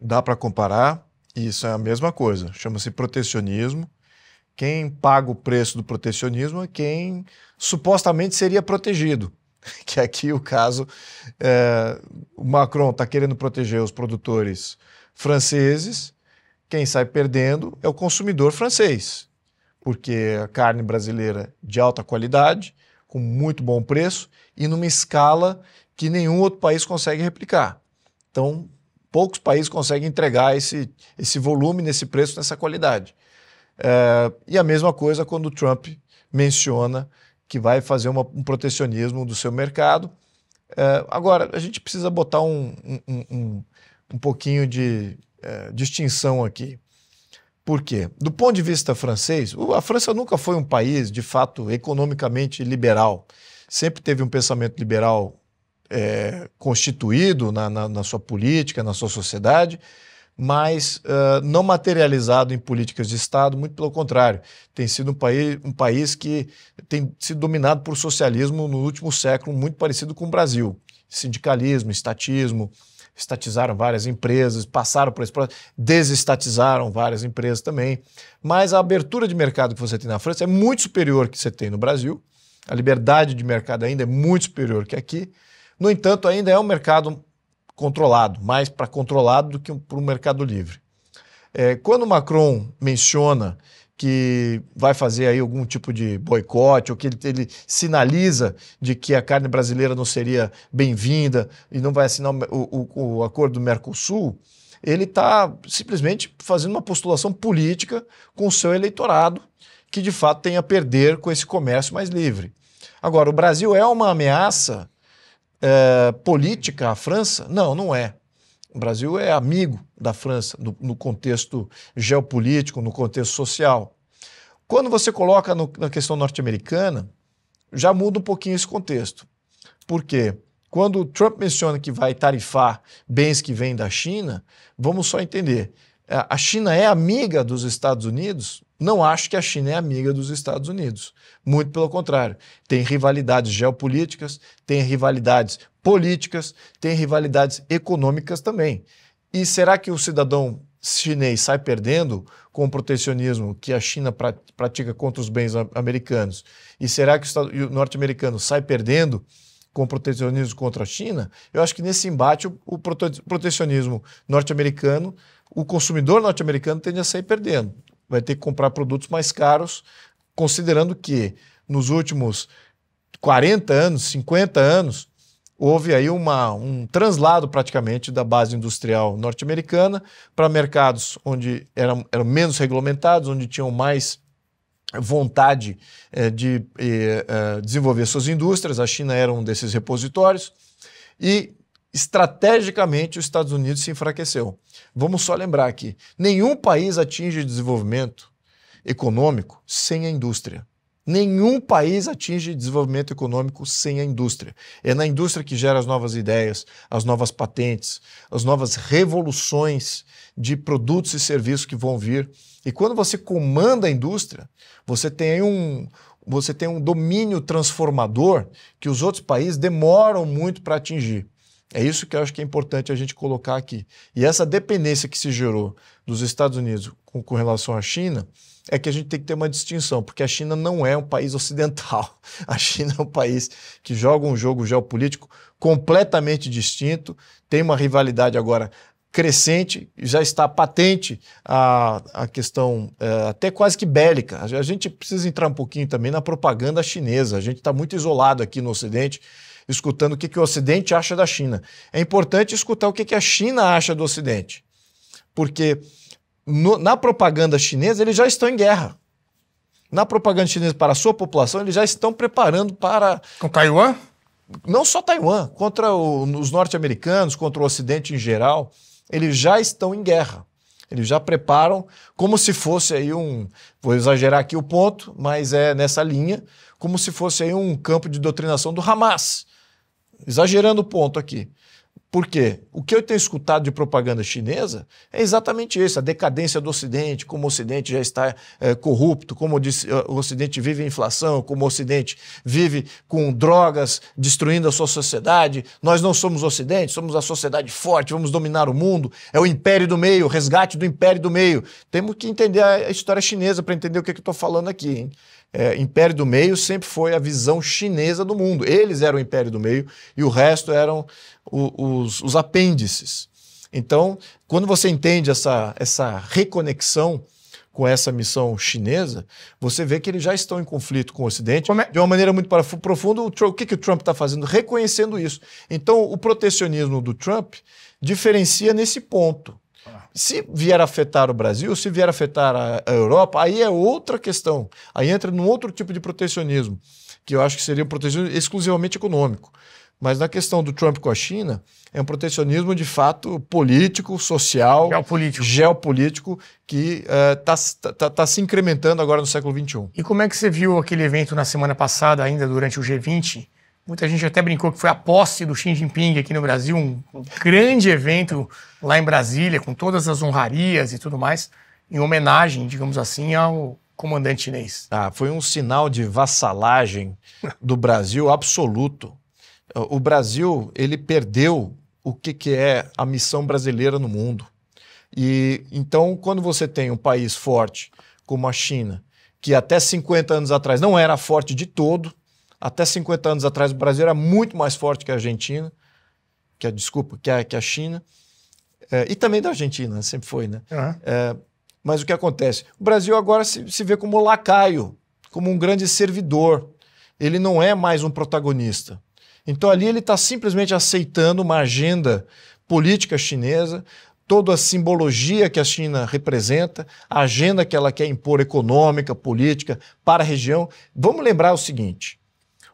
Dá para comparar, isso é a mesma coisa, chama-se protecionismo. Quem paga o preço do protecionismo é quem supostamente seria protegido, que aqui o caso, o Macron está querendo proteger os produtores franceses, quem sai perdendo é o consumidor francês, porque a carne brasileira de alta qualidade, com muito bom preço e numa escala que nenhum outro país consegue replicar. Então, poucos países conseguem entregar esse volume, nesse preço, nessa qualidade. E a mesma coisa quando o Trump menciona que vai fazer um protecionismo do seu mercado. Agora, a gente precisa botar um pouquinho de distinção aqui. Por quê? Do ponto de vista francês, a França nunca foi um país, de fato, economicamente liberal. Sempre teve um pensamento liberal constituído na sua política, na sua sociedade, mas não materializado em políticas de Estado, muito pelo contrário. Tem sido um país que tem sido dominado por socialismo no último século, muito parecido com o Brasil. Sindicalismo, estatismo, estatizaram várias empresas, passaram por esse processo, desestatizaram várias empresas também. Mas a abertura de mercado que você tem na França é muito superior que você tem no Brasil. A liberdade de mercado ainda é muito superior que aqui. No entanto, ainda é um mercado controlado, mais para controlado do que para um mercado livre. Quando Macron menciona que vai fazer aí algum tipo de boicote, ou que ele sinaliza de que a carne brasileira não seria bem-vinda e não vai assinar o acordo do Mercosul, ele está simplesmente fazendo uma postulação política com o seu eleitorado, que de fato tem a perder com esse comércio mais livre. Agora, o Brasil é uma ameaça política à França? Não, não é. O Brasil é amigo da França no contexto geopolítico, no contexto social. Quando você coloca na questão norte-americana, já muda um pouquinho esse contexto. Por quê? Quando o Trump menciona que vai tarifar bens que vêm da China, vamos só entender. A China é amiga dos Estados Unidos? Não acho que a China é amiga dos Estados Unidos. Muito pelo contrário. Tem rivalidades geopolíticas, tem rivalidades políticas, tem rivalidades econômicas também. E será que o cidadão chinês sai perdendo com o protecionismo que a China pratica contra os bens americanos? E será que o norte-americano sai perdendo com o protecionismo contra a China? Eu acho que nesse embate o protecionismo norte-americano, o consumidor norte-americano tende a sair perdendo. Vai ter que comprar produtos mais caros, considerando que nos últimos 40 anos, 50 anos, houve aí um translado praticamente da base industrial norte-americana para mercados onde eram menos regulamentados, onde tinham mais vontade de desenvolver suas indústrias. A China era um desses repositórios e estrategicamente os Estados Unidos se enfraqueceu. Vamos só lembrar aqui, nenhum país atinge desenvolvimento econômico sem a indústria. Nenhum país atinge desenvolvimento econômico sem a indústria. É na indústria que gera as novas ideias, as novas patentes, as novas revoluções de produtos e serviços que vão vir. E quando você comanda a indústria, você tem um domínio transformador que os outros países demoram muito para atingir. É isso que eu acho que é importante a gente colocar aqui. E essa dependência que se gerou dos Estados Unidos com relação à China é que a gente tem que ter uma distinção, porque a China não é um país ocidental. A China é um país que joga um jogo geopolítico completamente distinto, tem uma rivalidade agora crescente, já está patente a questão até quase que bélica. A gente precisa entrar um pouquinho também na propaganda chinesa. A gente está muito isolado aqui no Ocidente, escutando o que o Ocidente acha da China. É importante escutar o que a China acha do Ocidente, porque na propaganda chinesa eles já estão em guerra. Na propaganda chinesa para a sua população, eles já estão preparando para... Com Taiwan? Não só Taiwan, contra os norte-americanos, contra o Ocidente em geral, eles já estão em guerra. Eles já preparam como se fosse aí vou exagerar aqui o ponto, mas é nessa linha, como se fosse aí um campo de doutrinação do Hamas. Exagerando o ponto aqui. Por quê? O que eu tenho escutado de propaganda chinesa é exatamente isso, a decadência do Ocidente, como o Ocidente já está corrupto, como o Ocidente vive em inflação, como o Ocidente vive com drogas destruindo a sua sociedade. Nós não somos o Ocidente, somos a sociedade forte, vamos dominar o mundo. É o império do meio, o resgate do império do meio. Temos que entender a história chinesa para entender o que eu estou falando aqui, hein? Império do meio sempre foi a visão chinesa do mundo. Eles eram o império do meio e o resto eram os apêndices. Então, quando você entende essa reconexão com essa missão chinesa, você vê que eles já estão em conflito com o Ocidente de uma maneira muito profunda. O que o Trump está fazendo? Reconhecendo isso. Então, o protecionismo do Trump diferencia nesse ponto. Se vier afetar o Brasil, se vier afetar a Europa, aí é outra questão. Aí entra num outro tipo de protecionismo, que eu acho que seria um protecionismo exclusivamente econômico. Mas na questão do Trump com a China, é um protecionismo de fato político, social, geopolítico que tá se incrementando agora no século XXI. E como é que você viu aquele evento na semana passada, ainda durante o G20? Muita gente até brincou que foi a posse do Xi Jinping aqui no Brasil, um grande evento lá em Brasília, com todas as honrarias e tudo mais, em homenagem, digamos assim, ao comandante chinês. Foi um sinal de vassalagem do Brasil absoluto. O Brasil, ele perdeu o que é a missão brasileira no mundo. E então, quando você tem um país forte como a China, que até 50 anos atrás não era forte de todo, até 50 anos atrás o Brasil era muito mais forte que a Argentina, que a China, e também da Argentina, sempre foi, né? Uhum. Mas o que acontece? O Brasil agora se vê como lacaio, como um grande servidor. Ele não é mais um protagonista. Então ali ele está simplesmente aceitando uma agenda política chinesa, toda a simbologia que a China representa, a agenda que ela quer impor econômica, política, para a região. Vamos lembrar o seguinte: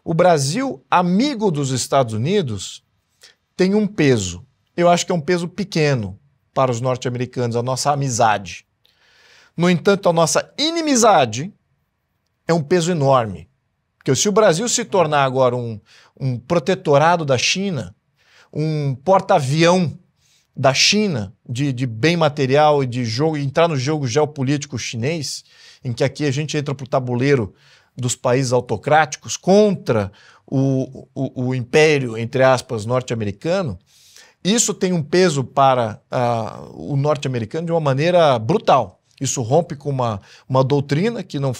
o Brasil, amigo dos Estados Unidos, tem um peso. Eu acho que é um peso pequeno para os norte-americanos, a nossa amizade. No entanto, a nossa inimizade é um peso enorme. Porque se o Brasil se tornar agora um protetorado da China, um porta-avião da China, de bem material e de jogo, entrar no jogo geopolítico chinês, em que aqui a gente entra para o tabuleiro dos países autocráticos contra o império, entre aspas, norte-americano, isso tem um peso para o norte-americano de uma maneira brutal. Isso rompe com uma doutrina que não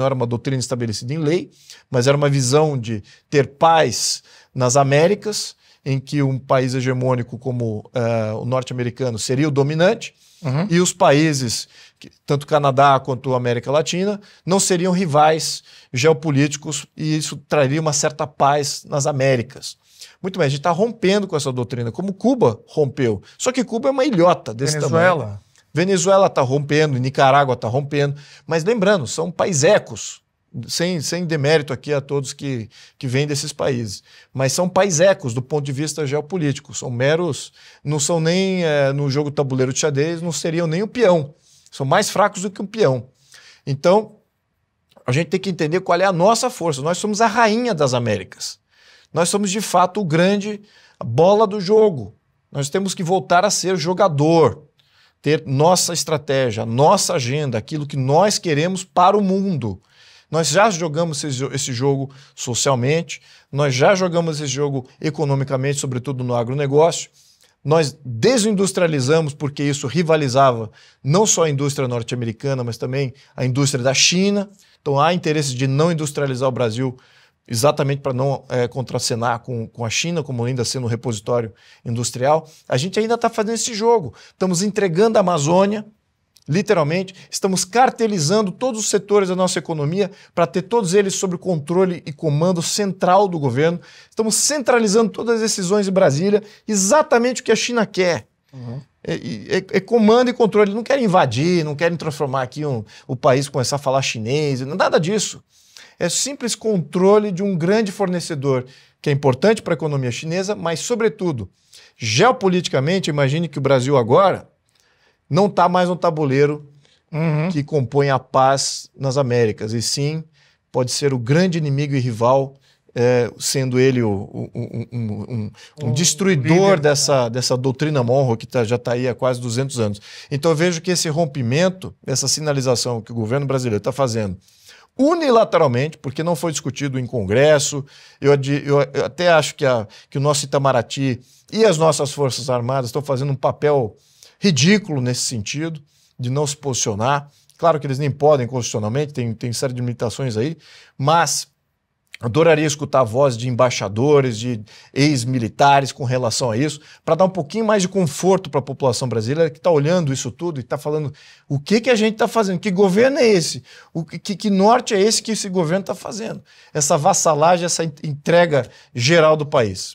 era uma doutrina estabelecida em lei, mas era uma visão de ter paz nas Américas, em que um país hegemônico como o norte-americano seria o dominante, e os países, tanto o Canadá quanto a América Latina, não seriam rivais geopolíticos, e isso traria uma certa paz nas Américas. Muito bem, a gente está rompendo com essa doutrina, como Cuba rompeu. Só que Cuba é uma ilhota desse tamanho. Venezuela está rompendo, Nicarágua está rompendo, mas lembrando, são paisecos, sem demérito aqui a todos que vêm desses países, mas são paisecos do ponto de vista geopolítico, são meros, não são nem no jogo tabuleiro de xadrez, não seriam nem um peão, são mais fracos do que um peão. Então, a gente tem que entender qual é a nossa força. Nós somos a rainha das Américas, nós somos de fato o grande bola do jogo, nós temos que voltar a ser jogador, ter nossa estratégia, nossa agenda, aquilo que nós queremos para o mundo. Nós já jogamos esse jogo socialmente, nós já jogamos esse jogo economicamente, sobretudo no agronegócio. Nós desindustrializamos porque isso rivalizava não só a indústria norte-americana, mas também a indústria da China. Então há interesse de não industrializar o Brasil exatamente para não contracenar com a China, como ainda sendo um repositório industrial. A gente ainda está fazendo esse jogo. Estamos entregando a Amazônia, literalmente, estamos cartelizando todos os setores da nossa economia para ter todos eles sob controle e comando central do governo. Estamos centralizando todas as decisões em Brasília, exatamente o que a China quer. É comando e controle. Eles não querem invadir, não querem transformar aqui o país, começar a falar chinês, nada disso. É simples controle de um grande fornecedor que é importante para a economia chinesa, mas, sobretudo, geopoliticamente, imagine que o Brasil agora não está mais no tabuleiro que compõe a paz nas Américas, e sim pode ser o grande inimigo e rival sendo ele um destruidor dessa doutrina Monroe, que já está aí há quase 200 anos. Então eu vejo que esse rompimento, essa sinalização que o governo brasileiro está fazendo unilateralmente, porque não foi discutido em Congresso, eu até acho que o nosso Itamaraty e as nossas Forças Armadas estão fazendo um papel ridículo nesse sentido, de não se posicionar. Claro que eles nem podem constitucionalmente, tem série de limitações aí, mas adoraria escutar a voz de embaixadores, de ex-militares com relação a isso, para dar um pouquinho mais de conforto para a população brasileira que está olhando isso tudo e está falando o que a gente está fazendo, que governo é esse, que norte é esse que esse governo está fazendo, essa vassalagem, essa entrega geral do país.